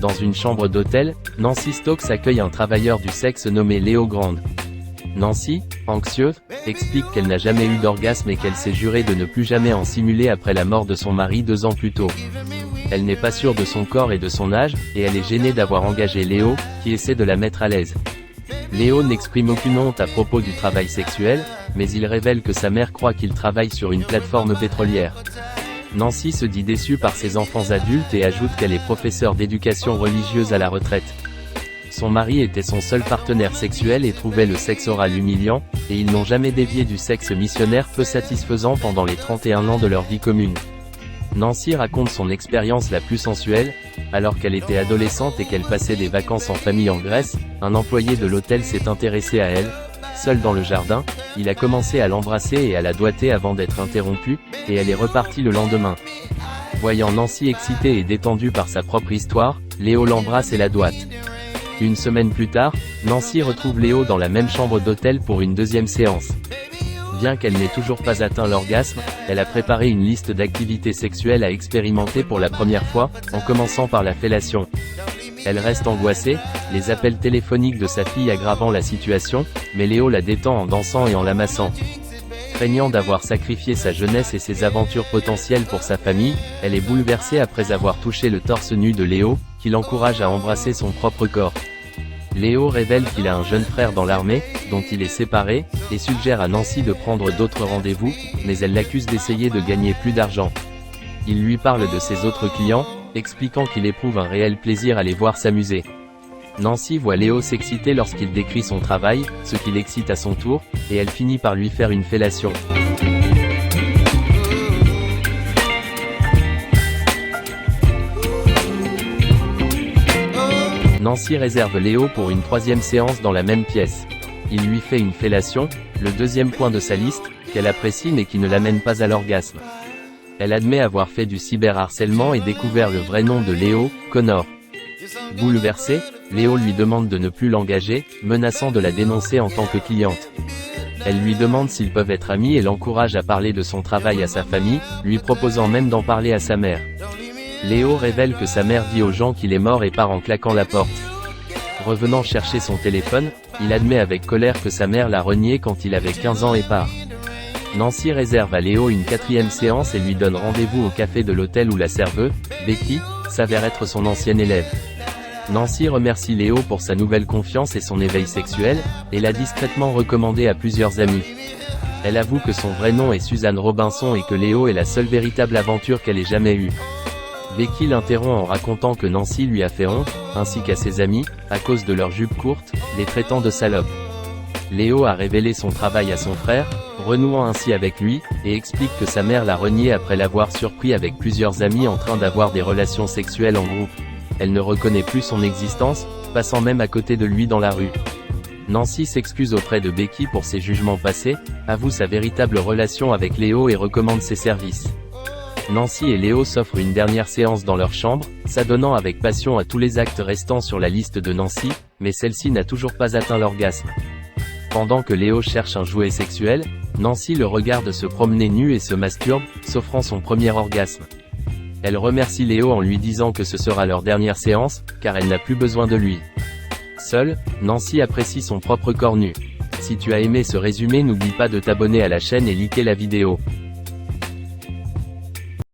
Dans une chambre d'hôtel, Nancy Stokes accueille un travailleur du sexe nommé Léo Grande. Nancy, anxieuse, explique qu'elle n'a jamais eu d'orgasme et qu'elle s'est juré de ne plus jamais en simuler après la mort de son mari 2 ans plus tôt. Elle n'est pas sûre de son corps et de son âge, et elle est gênée d'avoir engagé Léo, qui essaie de la mettre à l'aise. Léo n'exprime aucune honte à propos du travail sexuel, mais il révèle que sa mère croit qu'il travaille sur une plateforme pétrolière. Nancy se dit déçue par ses enfants adultes et ajoute qu'elle est professeure d'éducation religieuse à la retraite. Son mari était son seul partenaire sexuel et trouvait le sexe oral humiliant, et ils n'ont jamais dévié du sexe missionnaire peu satisfaisant pendant les 31 ans de leur vie commune. Nancy raconte son expérience la plus sensuelle. Alors qu'elle était adolescente et qu'elle passait des vacances en famille en Grèce, un employé de l'hôtel s'est intéressé à elle. Seul dans le jardin, il a commencé à l'embrasser et à la doigter avant d'être interrompu, et elle est repartie le lendemain. Voyant Nancy excitée et détendue par sa propre histoire, Léo l'embrasse et la doite. Une semaine plus tard, Nancy retrouve Léo dans la même chambre d'hôtel pour une deuxième séance. Bien qu'elle n'ait toujours pas atteint l'orgasme, elle a préparé une liste d'activités sexuelles à expérimenter pour la première fois, en commençant par la fellation. Elle reste angoissée, les appels téléphoniques de sa fille aggravant la situation, mais Léo la détend en dansant et en la massant. Craignant d'avoir sacrifié sa jeunesse et ses aventures potentielles pour sa famille, elle est bouleversée après avoir touché le torse nu de Léo, qui l'encourage à embrasser son propre corps. Léo révèle qu'il a un jeune frère dans l'armée, dont il est séparé, et suggère à Nancy de prendre d'autres rendez-vous, mais elle l'accuse d'essayer de gagner plus d'argent. Il lui parle de ses autres clients, expliquant qu'il éprouve un réel plaisir à les voir s'amuser. Nancy voit Léo s'exciter lorsqu'il décrit son travail, ce qui l'excite à son tour, et elle finit par lui faire une fellation. Nancy réserve Léo pour une 3e séance dans la même pièce. Il lui fait une fellation, le 2e point de sa liste, qu'elle apprécie mais qui ne l'amène pas à l'orgasme. Elle admet avoir fait du cyberharcèlement et découvert le vrai nom de Léo, Connor. Bouleversé, Léo lui demande de ne plus l'engager, menaçant de la dénoncer en tant que cliente. Elle lui demande s'ils peuvent être amis et l'encourage à parler de son travail à sa famille, lui proposant même d'en parler à sa mère. Léo révèle que sa mère dit aux gens qu'il est mort et part en claquant la porte. Revenant chercher son téléphone, il admet avec colère que sa mère l'a renié quand il avait 15 ans et part. Nancy réserve à Léo une 4e séance et lui donne rendez-vous au café de l'hôtel où la serveuse, Becky, s'avère être son ancienne élève. Nancy remercie Léo pour sa nouvelle confiance et son éveil sexuel, et l'a discrètement recommandé à plusieurs amis. Elle avoue que son vrai nom est Suzanne Robinson et que Léo est la seule véritable aventure qu'elle ait jamais eue. Becky l'interrompt en racontant que Nancy lui a fait honte, ainsi qu'à ses amis, à cause de leurs jupes courtes, les traitant de salopes. Léo a révélé son travail à son frère, renouant ainsi avec lui, et explique que sa mère l'a renié après l'avoir surpris avec plusieurs amis en train d'avoir des relations sexuelles en groupe. Elle ne reconnaît plus son existence, passant même à côté de lui dans la rue. Nancy s'excuse auprès de Becky pour ses jugements passés, avoue sa véritable relation avec Léo et recommande ses services. Nancy et Léo s'offrent une dernière séance dans leur chambre, s'adonnant avec passion à tous les actes restants sur la liste de Nancy, mais celle-ci n'a toujours pas atteint l'orgasme. Pendant que Léo cherche un jouet sexuel, Nancy le regarde se promener nu et se masturbe, s'offrant son premier orgasme. Elle remercie Léo en lui disant que ce sera leur dernière séance, car elle n'a plus besoin de lui. Seule, Nancy apprécie son propre corps nu. Si tu as aimé ce résumé, n'oublie pas de t'abonner à la chaîne et liker la vidéo.